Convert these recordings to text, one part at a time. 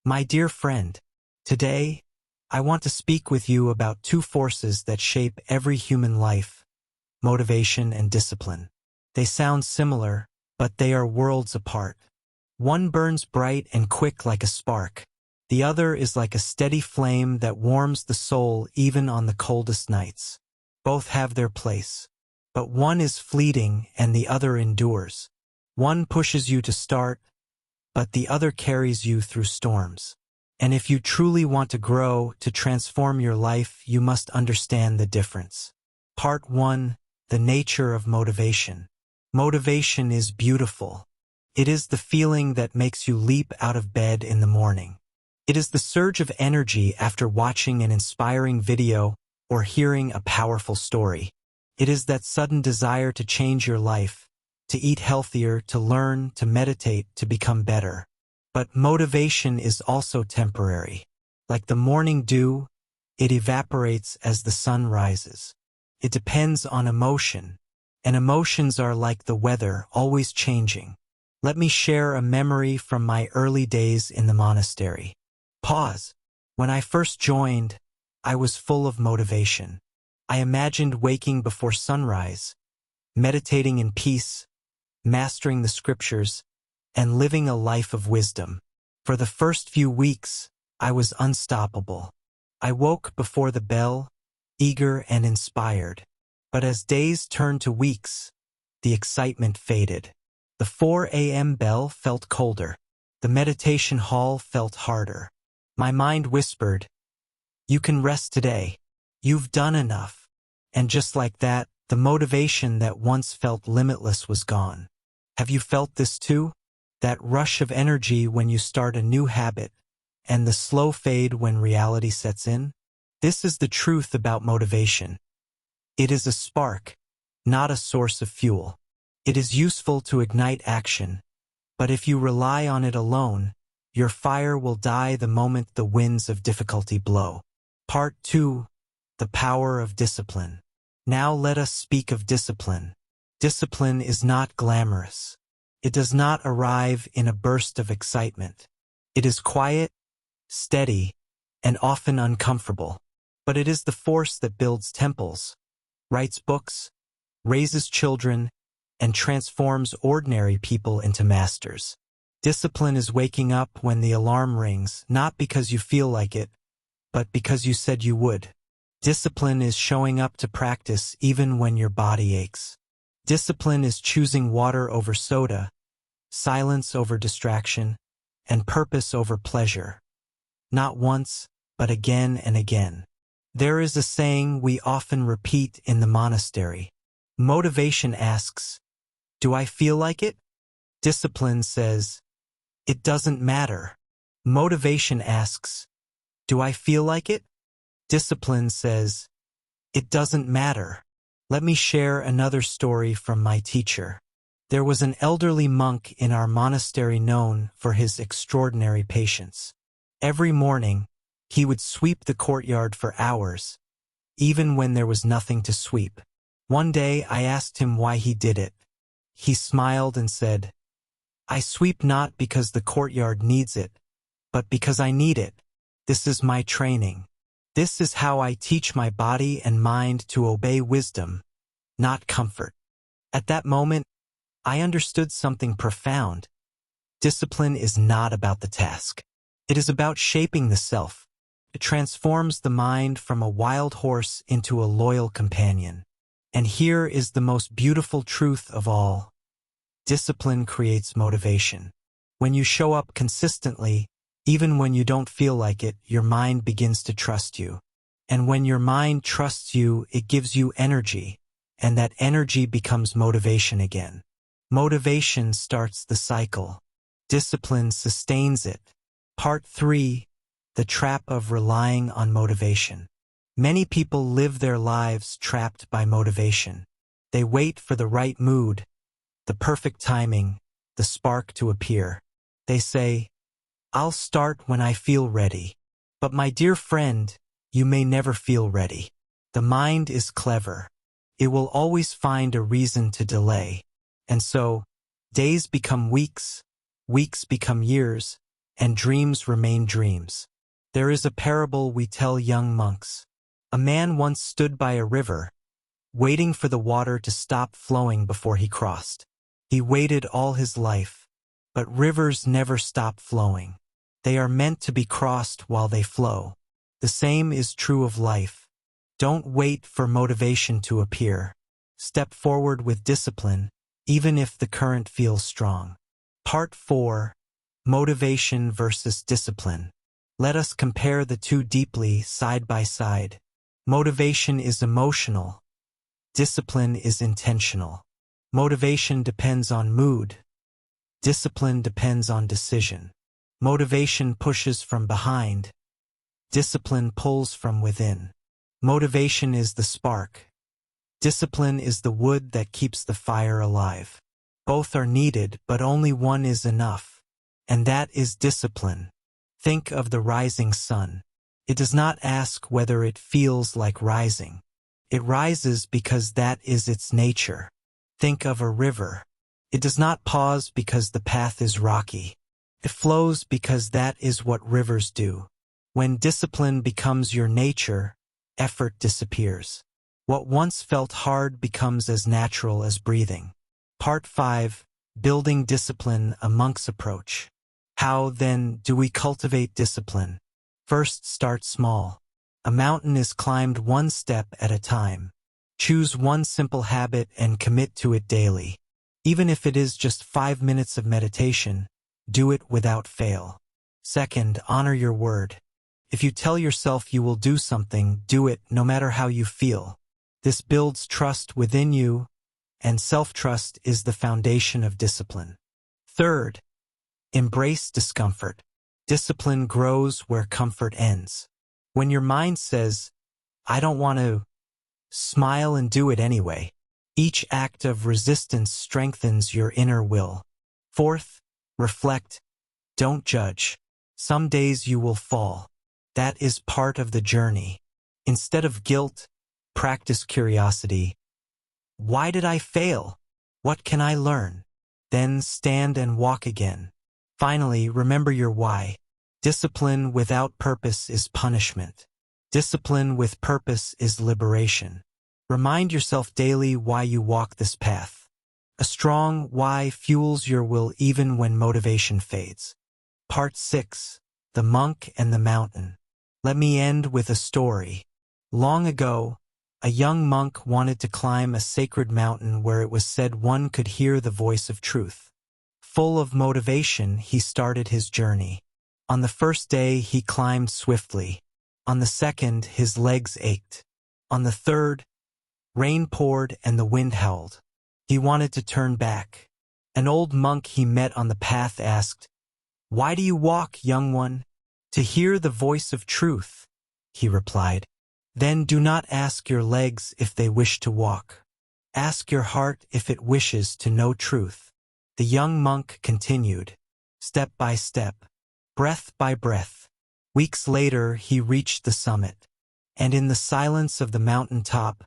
My dear friend, today, I want to speak with you about two forces that shape every human life: motivation and discipline. They sound similar, but they are worlds apart. One burns bright and quick like a spark. The other is like a steady flame that warms the soul even on the coldest nights. Both have their place, but one is fleeting and the other endures. One pushes you to start, but the other carries you through storms. And if you truly want to grow, to transform your life, you must understand the difference. Part 1. The nature of motivation. Motivation is beautiful. It is the feeling that makes you leap out of bed in the morning. It is the surge of energy after watching an inspiring video or hearing a powerful story. It is that sudden desire to change your life, to eat healthier, to learn, to meditate, to become better. But motivation is also temporary. Like the morning dew, it evaporates as the sun rises. It depends on emotion, and emotions are like the weather, always changing. Let me share a memory from my early days in the monastery. Pause. When I first joined, I was full of motivation. I imagined waking before sunrise, meditating in peace, mastering the scriptures, and living a life of wisdom. For the first few weeks, I was unstoppable. I woke before the bell, eager and inspired. But as days turned to weeks, the excitement faded. The 4 a.m. bell felt colder. The meditation hall felt harder. My mind whispered, "You can rest today. You've done enough." And just like that, the motivation that once felt limitless was gone. Have you felt this too? That rush of energy when you start a new habit, and the slow fade when reality sets in? This is the truth about motivation. It is a spark, not a source of fuel. It is useful to ignite action, but if you rely on it alone, your fire will die the moment the winds of difficulty blow. Part 2. The power of discipline. Now let us speak of discipline. Discipline is not glamorous. It does not arrive in a burst of excitement. It is quiet, steady, and often uncomfortable. But it is the force that builds temples, writes books, raises children, and transforms ordinary people into masters. Discipline is waking up when the alarm rings, not because you feel like it, but because you said you would. Discipline is showing up to practice even when your body aches. Discipline is choosing water over soda, silence over distraction, and purpose over pleasure. Not once, but again and again. There is a saying we often repeat in the monastery. Motivation asks, "Do I feel like it?" Discipline says, "It doesn't matter." Motivation asks, "Do I feel like it?" Discipline says, "It doesn't matter." Let me share another story from my teacher. There was an elderly monk in our monastery known for his extraordinary patience. Every morning, he would sweep the courtyard for hours, even when there was nothing to sweep. One day I asked him why he did it. He smiled and said, "I sweep not because the courtyard needs it, but because I need it. This is my training. This is how I teach my body and mind to obey wisdom, not comfort." At that moment, I understood something profound. Discipline is not about the task. It is about shaping the self. It transforms the mind from a wild horse into a loyal companion. And here is the most beautiful truth of all. Discipline creates motivation. When you show up consistently, even when you don't feel like it, your mind begins to trust you. And when your mind trusts you, it gives you energy, and that energy becomes motivation again. Motivation starts the cycle. Discipline sustains it. Part 3. The trap of relying on motivation. Many people live their lives trapped by motivation. They wait for the right mood, the perfect timing, the spark to appear. They say, "I'll start when I feel ready." But my dear friend, you may never feel ready. The mind is clever. It will always find a reason to delay. And so, days become weeks, weeks become years, and dreams remain dreams. There is a parable we tell young monks. A man once stood by a river, waiting for the water to stop flowing before he crossed. He waited all his life, but rivers never stop flowing. They are meant to be crossed while they flow. The same is true of life. Don't wait for motivation to appear. Step forward with discipline, even if the current feels strong. Part 4. Motivation versus discipline. Let us compare the two deeply, side by side. Motivation is emotional. Discipline is intentional. Motivation depends on mood. Discipline depends on decision. Motivation pushes from behind. Discipline pulls from within. Motivation is the spark. Discipline is the wood that keeps the fire alive. Both are needed, but only one is enough. And that is discipline. Think of the rising sun. It does not ask whether it feels like rising. It rises because that is its nature. Think of a river. It does not pause because the path is rocky. It flows because that is what rivers do. When discipline becomes your nature, effort disappears. What once felt hard becomes as natural as breathing. Part 5. Building discipline, a monk's approach. How, then, do we cultivate discipline? First, start small. A mountain is climbed one step at a time. Choose one simple habit and commit to it daily. Even if it is just 5 minutes of meditation, do it without fail. Second, honor your word. If you tell yourself you will do something, do it no matter how you feel. This builds trust within you, and self-trust is the foundation of discipline. Third, embrace discomfort. Discipline grows where comfort ends. When your mind says, "I don't want to," smile and do it anyway. Each act of resistance strengthens your inner will. Fourth, reflect. Don't judge. Some days you will fall. That is part of the journey. Instead of guilt, practice curiosity. Why did I fail? What can I learn? Then stand and walk again. Finally, remember your why. Discipline without purpose is punishment. Discipline with purpose is liberation. Remind yourself daily why you walk this path. A strong why fuels your will even when motivation fades. Part 6. The Monk and the Mountain. Let me end with a story. Long ago, a young monk wanted to climb a sacred mountain where it was said one could hear the voice of truth. Full of motivation, he started his journey. On the first day, he climbed swiftly. On the second, his legs ached. On the third, rain poured and the wind howled. He wanted to turn back. An old monk he met on the path asked, "Why do you walk, young one?" "To hear the voice of truth," he replied. "Then do not ask your legs if they wish to walk. Ask your heart if it wishes to know truth." The young monk continued, step by step, breath by breath. Weeks later, he reached the summit, and in the silence of the mountain top,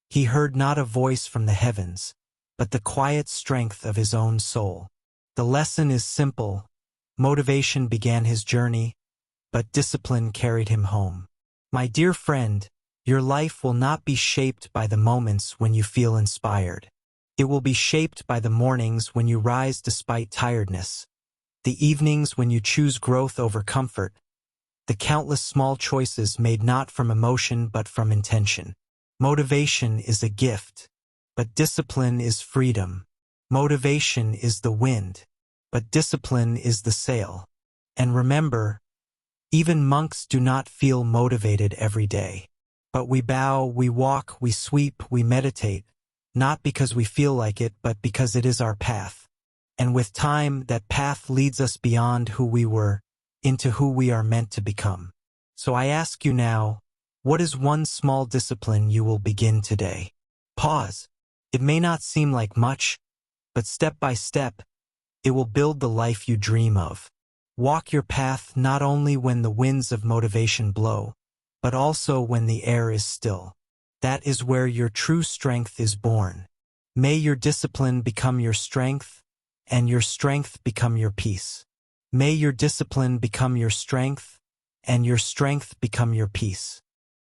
he heard not a voice from the heavens, but the quiet strength of his own soul. The lesson is simple. Motivation began his journey, but discipline carried him home. My dear friend, your life will not be shaped by the moments when you feel inspired. It will be shaped by the mornings when you rise despite tiredness, the evenings when you choose growth over comfort, the countless small choices made not from emotion but from intention. Motivation is a gift, but discipline is freedom. Motivation is the wind, but discipline is the sail. And remember, even monks do not feel motivated every day. But we bow, we walk, we sweep, we meditate, not because we feel like it, but because it is our path. And with time, that path leads us beyond who we were, into who we are meant to become. So I ask you now, what is one small discipline you will begin today? Pause. It may not seem like much, but step by step, it will build the life you dream of. Walk your path not only when the winds of motivation blow, but also when the air is still. That is where your true strength is born. May your discipline become your strength, and your strength become your peace. May your discipline become your strength, and your strength become your peace.